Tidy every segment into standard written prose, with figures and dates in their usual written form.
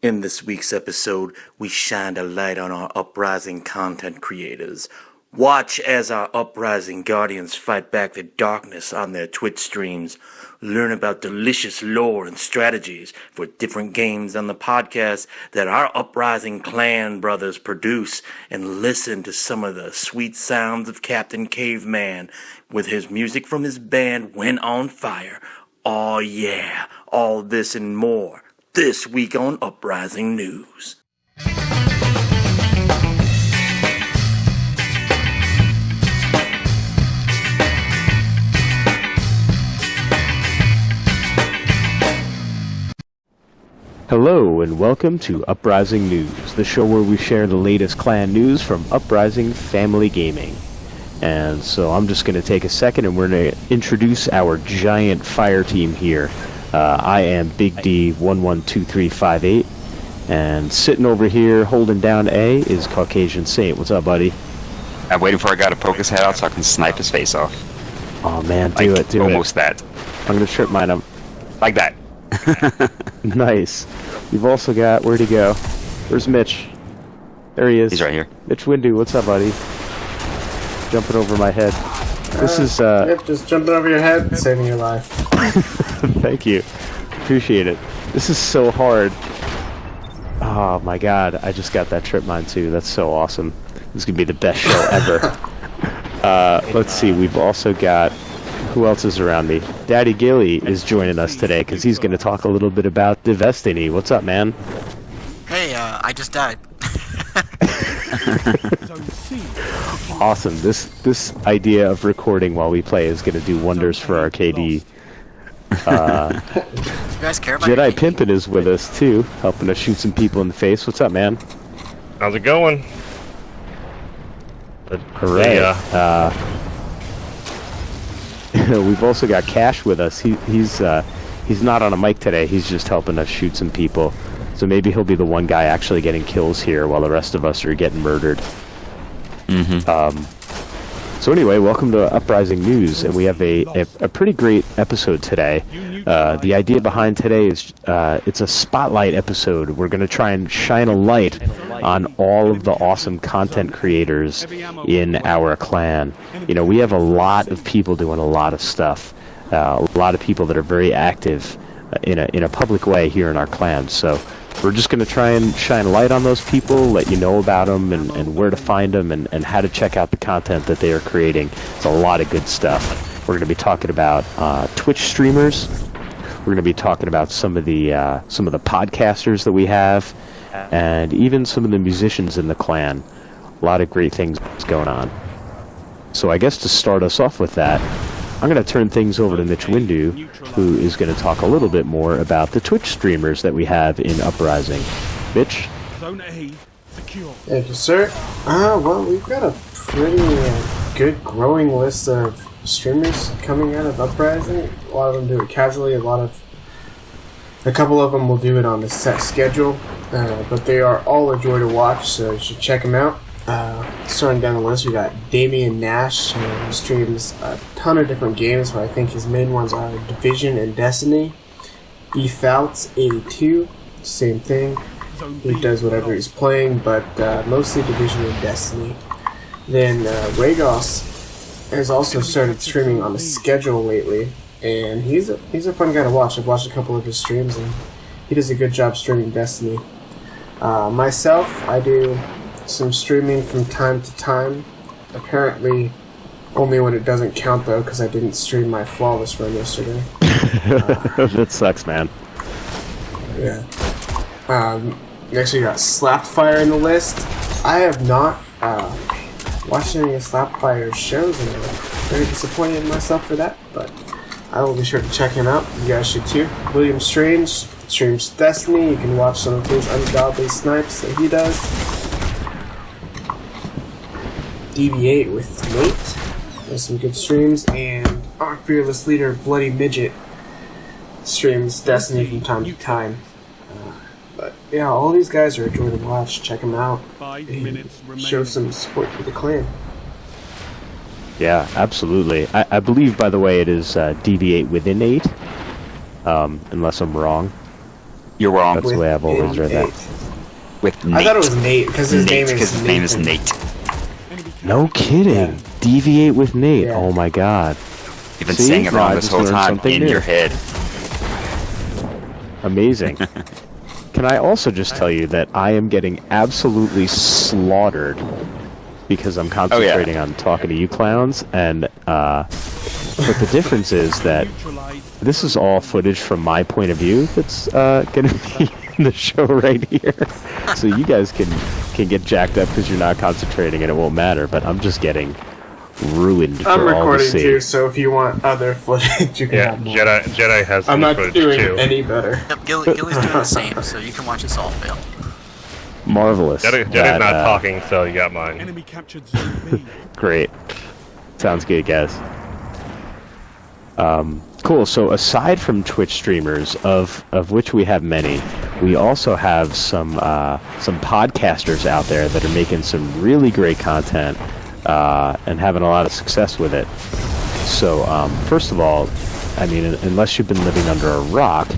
In this week's episode, we shined a light on our Uprising content creators. Watch as our Uprising guardians fight back the darkness on their Twitch streams. Learn about delicious lore and strategies for different games on the podcast that our Uprising clan brothers produce. And listen to some of the sweet sounds of CcptCaveman with his music from his band When on Fire. Oh yeah, all this and more this week on Uprising News. Hello and welcome to Uprising News, the show where we share the latest clan news from Uprising Family Gaming. And so I'm just going to take a second and we're going to introduce our giant fire team here. I am Big D 112358, and sitting over here holding down A is Caucajun Saint. What's up, buddy? I'm waiting for a guy to poke his head out so I can snipe his face off. Oh man, do it. Almost that. I'm gonna trip mine up. Like that. Nice. We've also got, where'd he go? Where's Mitch? There he is. He's right here. MitchWindoo, what's up, buddy? Jumping over my head. This is Yep, just jumping over your head, saving your life. Thank you. Appreciate it. This is so hard. Oh my god, I just got that trip mine too. That's so awesome. This is gonna be the best show ever. Let's see, we've also got, who else is around me? Daddy Gilley is joining us today because he's gonna talk a little bit about Destiny. What's up, man? Hey, I just died. Awesome. This idea of recording while we play is gonna do wonders for our KD. You guys care about JediPmping is with us too, helping us shoot some people in the face. What's up, man? How's it going? Hooray. We've also got Cash with us. He's not on a mic today. He's just helping us shoot some people. So maybe he'll be the one guy actually getting kills here while the rest of us are getting murdered. So anyway, welcome to Uprising News, and we have a pretty great episode today. The idea behind today is it's a spotlight episode. We're going to try and shine a light on all of the awesome content creators in our clan. You know, we have a lot of people doing a lot of stuff, a lot of people that are very active in a public way here in our clan. So we're just going to try and shine a light on those people, let you know about them and where to find them and how to check out the content that they are creating. It's a lot of good stuff. We're going to be talking about Twitch streamers. We're going to be talking about some of the podcasters that we have, and even some of the musicians in the clan. A lot of great things going on. So I guess to start us off with that, I'm going to turn things over to MitchWindoo, who is going to talk a little bit more about the Twitch streamers that we have in Uprising. Mitch? Thank you, sir. Well, we've got a pretty good growing list of streamers coming out of Uprising. A lot of them do it casually, a couple of them will do it on a set schedule, but they are all a joy to watch, so you should check them out. Starting down the list, we got DamianNash. He streams a ton of different games, but I think his main ones are Division and Destiny. eFouts82, same thing. He does whatever he's playing, but mostly Division and Destiny. Then xRhaegosX has also started streaming on a schedule lately, and he's a fun guy to watch. I've watched a couple of his streams, and he does a good job streaming Destiny. Myself, I do some streaming from time to time. Apparently, only when it doesn't count though, because I didn't stream my flawless run yesterday. That sucks, man. Yeah. Next we got SlappedFire in the list. I have not watched any of SlappedFire's shows, and I'm very disappointed in myself for that, but I will be sure to check him out. You guys should too. WilliamStrange streams Destiny. You can watch some of his ungodly snipes that he does. Deviate with Nate. There's some good streams, and our fearless leader, BloodyMidget, streams Destiny from time to time. But yeah, all these guys are a joy to watch. Check them out. Show some support for the clan. Yeah, absolutely. I believe, by the way, it is deviate within 8, unless I'm wrong. You're wrong. That's the way I've always read that. With Nate. I thought it was Nate because his name is Nate. No kidding. Yeah. Deviate with Nate. Yeah. Oh my god. You've been See? saying it Now wrong I this just whole learned time something in new. your head. Amazing. Can I also just tell you that I am getting absolutely slaughtered because I'm concentrating on talking to you clowns, and but the difference is that this is all footage from my point of view that's going to be in the show right here. So you guys can get jacked up because you're not concentrating and it won't matter, but I'm just getting ruined for I'm all to recording see. too, so if you want other footage, you can have more. Jedi has I'm some not footage doing too. any better. Yep, Gilley's doing the same, so you can watch us all fail. Marvelous. Jedi's that, not talking, so you got mine. Enemy captured Zone B. Great. Sounds good, guys. Cool. So aside from Twitch streamers, of which we have many, we also have some podcasters out there that are making some really great content and having a lot of success with it. So first of all, I mean, unless you've been living under a rock,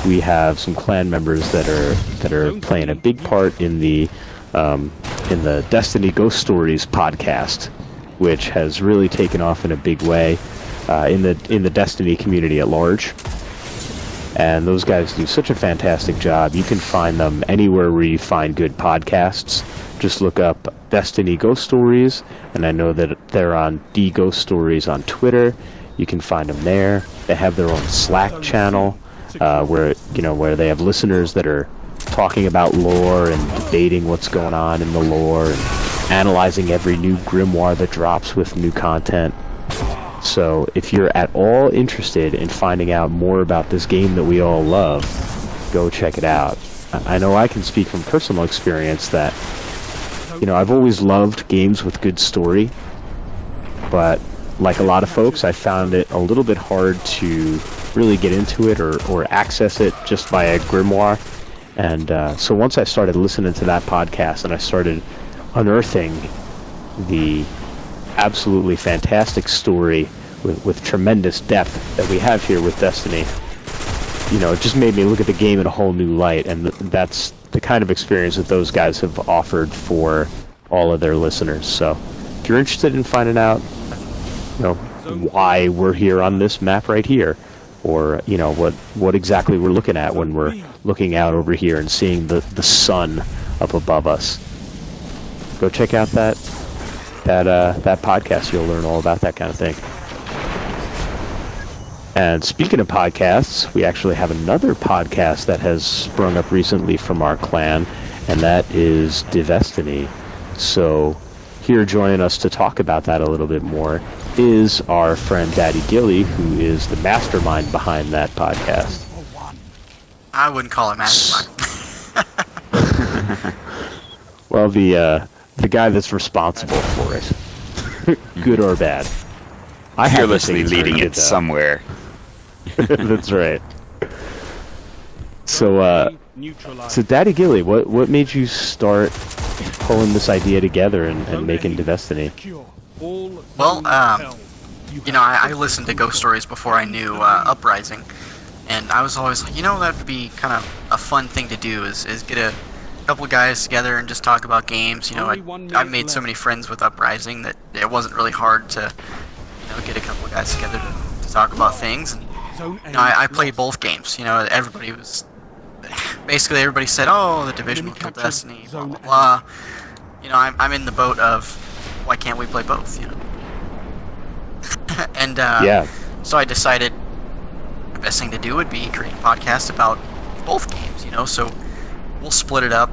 we have some clan members that are playing a big part in the Destiny Ghost Stories podcast, which has really taken off in a big way in the Destiny community at large. And those guys do such a fantastic job. You can find them anywhere where you find good podcasts. Just look up Destiny Ghost Stories, and I know that they're on D Ghost Stories on Twitter. You can find them there. They have their own Slack channel where they have listeners that are talking about lore and debating what's going on in the lore and analyzing every new grimoire that drops with new content. So if you're at all interested in finding out more about this game that we all love, go check it out. I know I can speak from personal experience that, I've always loved games with good story, but like a lot of folks, I found it a little bit hard to really get into it or access it just via grimoire. And so once I started listening to that podcast and I started unearthing the absolutely fantastic story with tremendous depth that we have here with Destiny, it just made me look at the game in a whole new light, and that's the kind of experience that those guys have offered for all of their listeners. So if you're interested in finding out why we're here on this map right here, or what exactly we're looking at when we're looking out over here and seeing the sun up above us, go check out that podcast. You'll learn all about that kind of thing. And speaking of podcasts, we actually have another podcast that has sprung up recently from our clan, and that is Destiny. So here joining us to talk about that a little bit more is our friend Daddy Gilley, who is the mastermind behind that podcast. I wouldn't call it mastermind. Well, the guy that's responsible for it, good or bad. I Fearlessly leading it somewhere. That's right. So Daddy Gilley, what made you start pulling this idea together and making Destiny? Well, I listened to ghost stories before I knew Uprising, and I was always like, that would be kind of a fun thing to do is get a couple of guys together and just talk about games. I made so many friends with Uprising that it wasn't really hard to get a couple of guys together to talk about things. And I played both games. Everybody said, "Oh, the Division will kill Destiny." Blah blah blah. I'm in the boat of why can't we play both? And so I decided the best thing to do would be create a podcast about both games. So we'll split it up.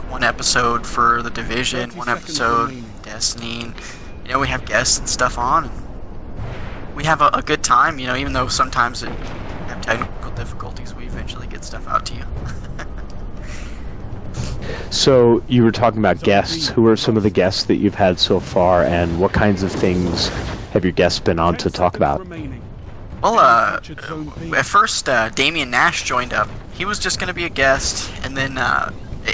One episode for the Division, one episode Destiny. And, we have guests and stuff on. And we have a good time, even though sometimes we have technical difficulties, we eventually get stuff out to you. So you were talking about guests. Who are some of the guests that you've had so far, and what kinds of things have your guests been on to talk about? Well, at first, DamianNash joined up. He was just going to be a guest, and then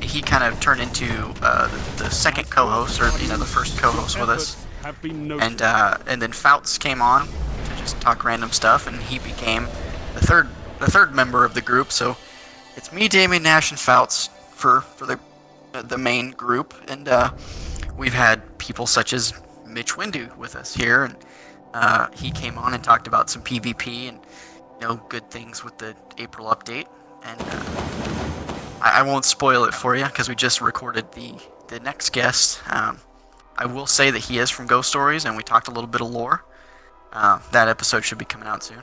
he kind of turned into the second co-host, or the first co-host with us. And then Fouts came on to just talk random stuff, and he became the third member of the group. So it's me, DamianNash, and Fouts for the main group, and we've had people such as MitchWindoo with us here, and he came on and talked about some PvP and good things with the April update, and I won't spoil it for you because we just recorded the next guest. I will say that he is from Ghost Stories, and we talked a little bit of lore. That episode should be coming out soon.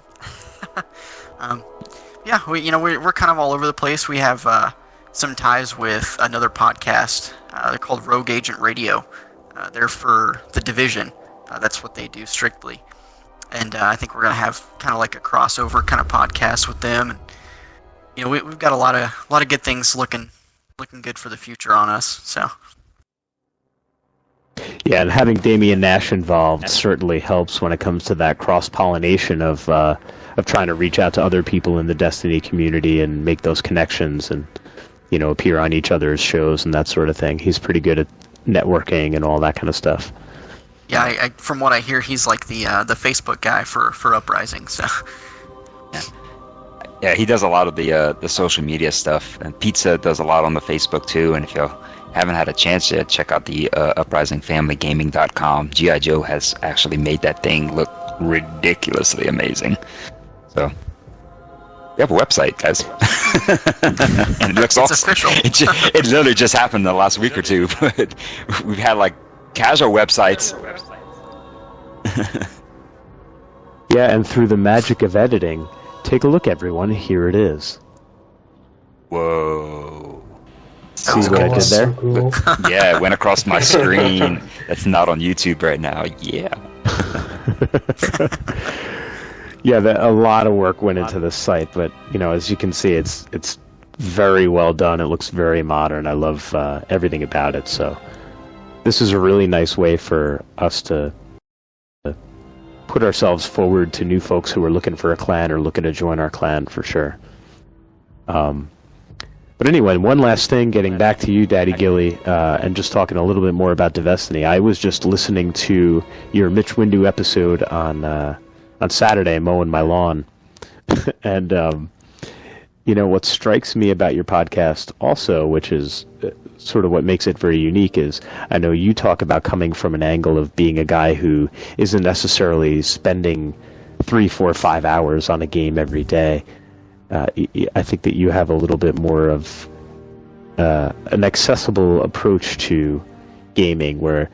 Yeah, we're kind of all over the place. We have some ties with another podcast. They're called Rogue Agent Radio. They're for The Division. That's what they do strictly. And I think we're gonna have kind of like a crossover kind of podcast with them. And we've got a lot of good things looking good for the future on us. So. Yeah, and having DamianNash involved certainly helps when it comes to that cross-pollination of trying to reach out to other people in the Destiny community and make those connections and, appear on each other's shows and that sort of thing. He's pretty good at networking and all that kind of stuff. Yeah, from what I hear, he's like the Facebook guy for Uprising, so... Yeah. Yeah, he does a lot of the social media stuff, and Pizza does a lot on the Facebook too. And if you haven't had a chance yet, check out the UprisingFamilyGaming.com. G.I. Joe has actually made that thing look ridiculously amazing. So, we have a website, guys. And it looks it's awesome. Official. It literally just happened the last week or two, but we've had like casual websites. Yeah, and through the magic of editing, take a look, everyone. Here it is. Whoa. See what I did there? So cool. Yeah, it went across my screen. That's not on YouTube right now. Yeah. Yeah, a lot of work went into this site, but as you can see, it's very well done. It looks very modern. I love everything about it. So this is a really nice way for us to put ourselves forward to new folks who are looking for a clan or looking to join our clan for sure. But anyway, one last thing, getting back to you, Daddy Gilley, and just talking a little bit more about Destiny. I was just listening to your MitchWindoo episode on Saturday, mowing my lawn. And, what strikes me about your podcast also, which is sort of what makes it very unique, is I know you talk about coming from an angle of being a guy who isn't necessarily spending 3, 4, 5 hours on a game every day. I think that you have a little bit more of an accessible approach to gaming where,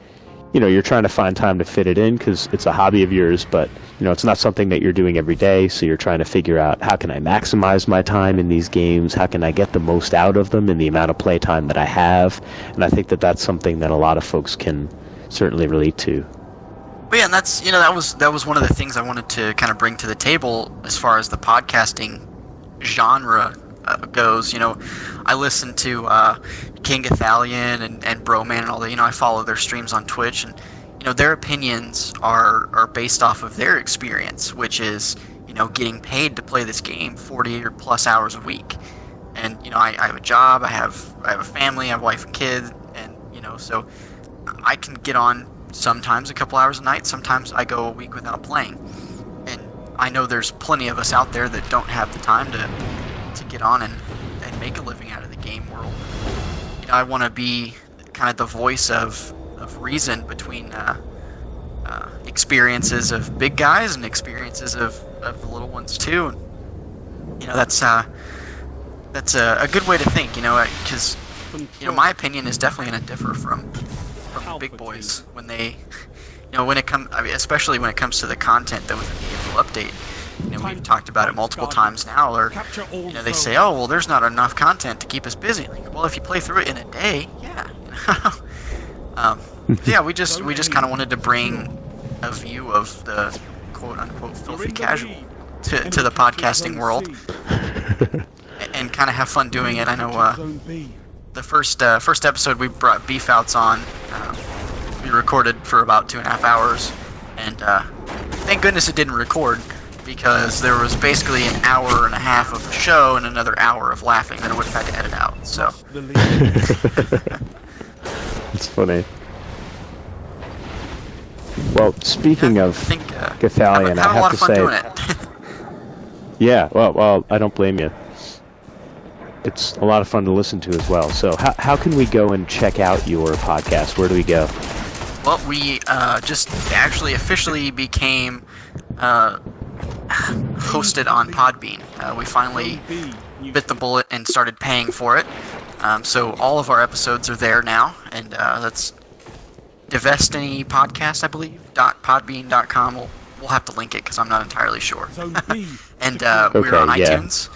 you're trying to find time to fit it in because it's a hobby of yours, but, it's not something that you're doing every day, so you're trying to figure out how can I maximize my time in these games, how can I get the most out of them in the amount of play time that I have, and I think that that's something that a lot of folks can certainly relate to. Well, yeah, and that's, that was one of the things I wanted to kind of bring to the table as far as the podcasting genre goes. I listen to King Athalion and Broman and all that. I follow their streams on Twitch, and their opinions are based off of their experience, which is getting paid to play this game 40 or plus hours a week. And I have a job, I have a family, I have a wife and kids, and so I can get on sometimes a couple hours a night, sometimes I go a week without playing. And I know there's plenty of us out there that don't have the time to get on and make a living out of the game world. I want to be kind of the voice of reason between experiences of big guys and experiences of the little ones too. And, that's a good way to think, because my opinion is definitely going to differ from the big boys when they, when it comes, especially when it comes to the content that was in the April update. We've talked about it multiple times now, or they say, oh, well, there's not enough content to keep us busy. Like, well, if you play through it in a day, yeah. Yeah, we just kind of wanted to bring a view of the quote-unquote filthy casual to the podcasting world, and kind of have fun doing it. I know the first episode we brought Beef Outs on, we recorded for about 2.5 hours, and thank goodness it didn't record, because there was basically an hour and a half of the show and another hour of laughing that I would have had to edit out. So it's funny. Well, speaking of Cathalion, I have to say, yeah. Well, I don't blame you. it's a lot of fun to listen to as well. So how can we go and check out your podcast? Where do we go? Well, we just actually officially became hosted on Podbean. We finally bit the bullet and started paying for it. So all of our episodes are there now, and that's Destiny Podcast, I believe, .podbean.com. We'll have to link it because I'm not entirely sure. And we're on iTunes.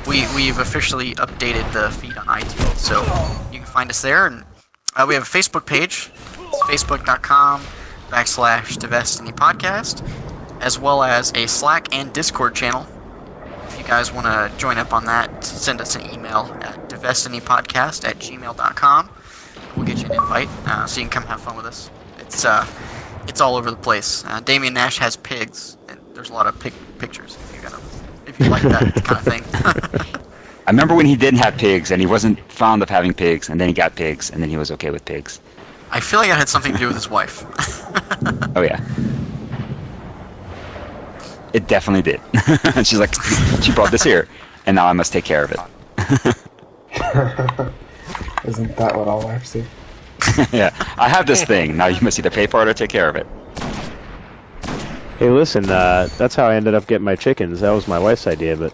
We've officially updated the feed on iTunes, so you can find us there. And we have a Facebook page. It's facebook.com/Destiny Podcast, as well as a Slack and Discord channel. If you guys want to join up on that, send us an email at destinypodcast@gmail.com. We'll get you an invite, so you can come have fun with us. It's all over the place. DamianNash has pigs, and there's a lot of pig pictures if you like that kind of thing. I remember when he didn't have pigs, and he wasn't fond of having pigs, and then he got pigs, and then he was okay with pigs. I feel like it had something to do with his wife. Oh, yeah. It definitely did. She's like, she brought this here, and now I must take care of it. Isn't that what all wives do? Yeah, I have this thing. Now you must either pay for it or take care of it. Hey, listen, that's how I ended up getting my chickens. That was my wife's idea, but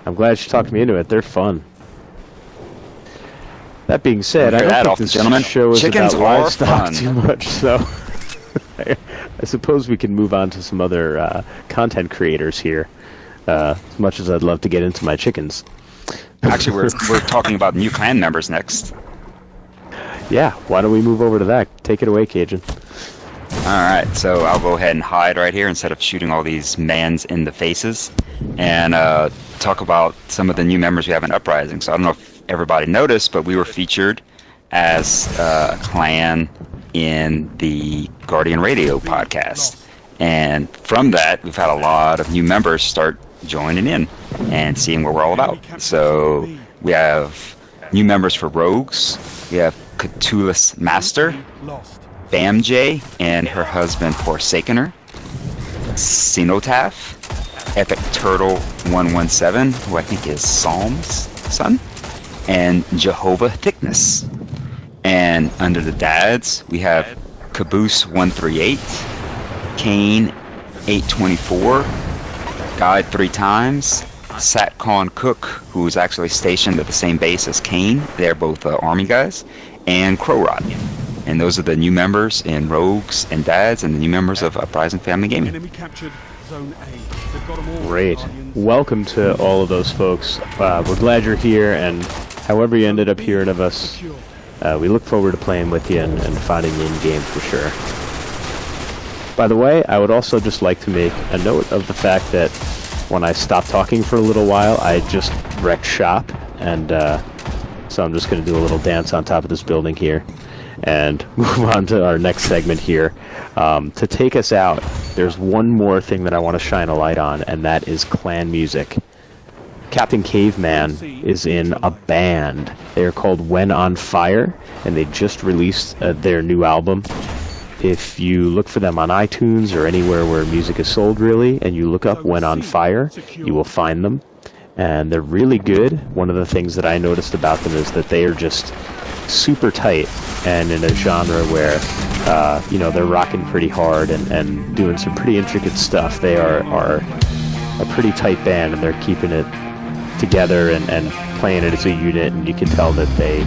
I'm glad she talked me into it. They're fun. That being said, I don't think this show is about livestock too much, so I suppose we can move on to some other content creators here, as much as I'd love to get into my chickens. Actually, we're talking about new clan members next. Yeah, why don't we move over to that? Take it away, Cajun. Alright, so I'll go ahead and hide right here instead of shooting all these mans in the faces, and talk about some of the new members we have in Uprising. So I don't know if everybody noticed, but we were featured as a clan in the Guardian Radio podcast. And from that, we've had a lot of new members start joining in and seeing what we're all about. So we have new members for Rogues. We have Cthulhu's Master, BamJ and her husband Forsakener, Cenotaph, Epic Turtle 117, who I think is Psalm's son, and Jehovah Thickness. And under the dads, we have Caboose 138, Kane 824, Guide 3 times, Satcon Cook, who is actually stationed at the same base as Kane. They're both Army guys, and Crowrot. And those are the new members in Rogues and Dads, and the new members of Uprising Family Gaming. Great. Welcome to all of those folks. We're glad you're here, and however you ended up hearing of us, we look forward to playing with you and finding you in game for sure. By the way, I would also just like to make a note of the fact that when I stopped talking for a little while, I just wrecked shop, and so I'm just going to do a little dance on top of this building here and move on to our next segment here. To take us out, there's one more thing that I want to shine a light on, and that is clan music. CcptCaveman is in a band. They are called When on Fire, and they just released their new album. If you look for them on iTunes or anywhere where music is sold, really, and you look up When on Fire, you will find them. And they're really good. One of the things that I noticed about them is that they are just super tight, and in a genre where, they're rocking pretty hard and doing some pretty intricate stuff. They are a pretty tight band, and they're keeping it together and playing it as a unit, and you can tell that they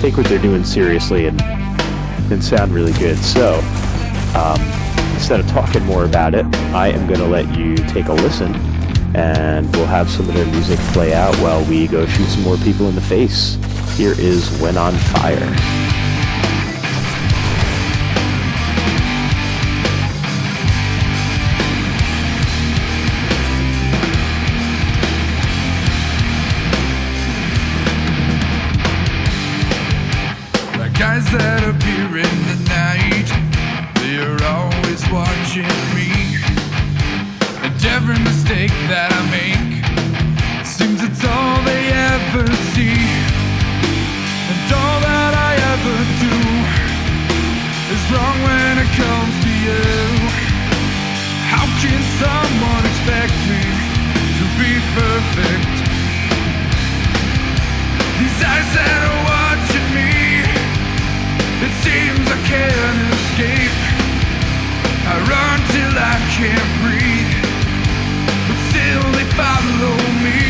take what they're doing seriously and sound really good. So instead of talking more about it, I am going to let you take a listen, and we'll have some of their music play out while we go shoot some more people in the face. Here is When on Fire. Guys that appear in the night, they are always watching me. And every mistake that I make seems it's all they ever see. And all that I ever do is wrong when it comes to you. How can someone expect me to be perfect These eyes that are watching me, it seems I can't escape. I run till I can't breathe, but still they follow me.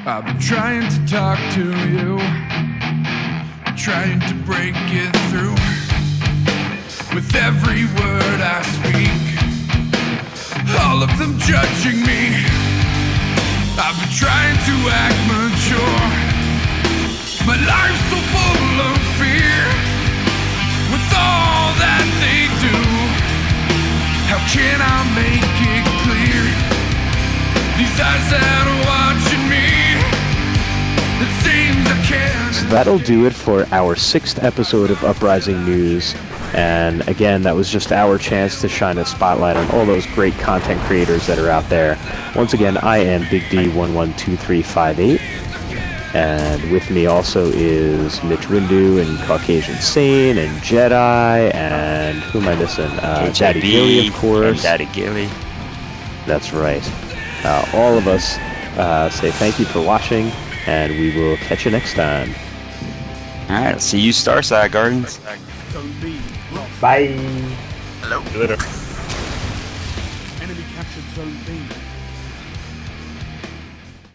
I've been trying to talk to you, trying to break it through. With every word I speak, all of them judging me. I've been trying to act mature, my life's so full of fear. With all that they do, how can I make it clear? These eyes that are watching me, it seems I can't. So that'll do it for our 6th episode of Uprising News. And again, that was just our chance to shine a spotlight on all those great content creators that are out there. Once again, I am Big D112358. And with me also is MitchWindoo and Caucajun Saint and Jedi and who am I missing? Daddy Gilley, of course. Daddy Gilley. That's right. All of us say thank you for watching, and we will catch you next time. Alright, see you Starside Guardians. Bye. Hello. Later. Enemy captured Zone B.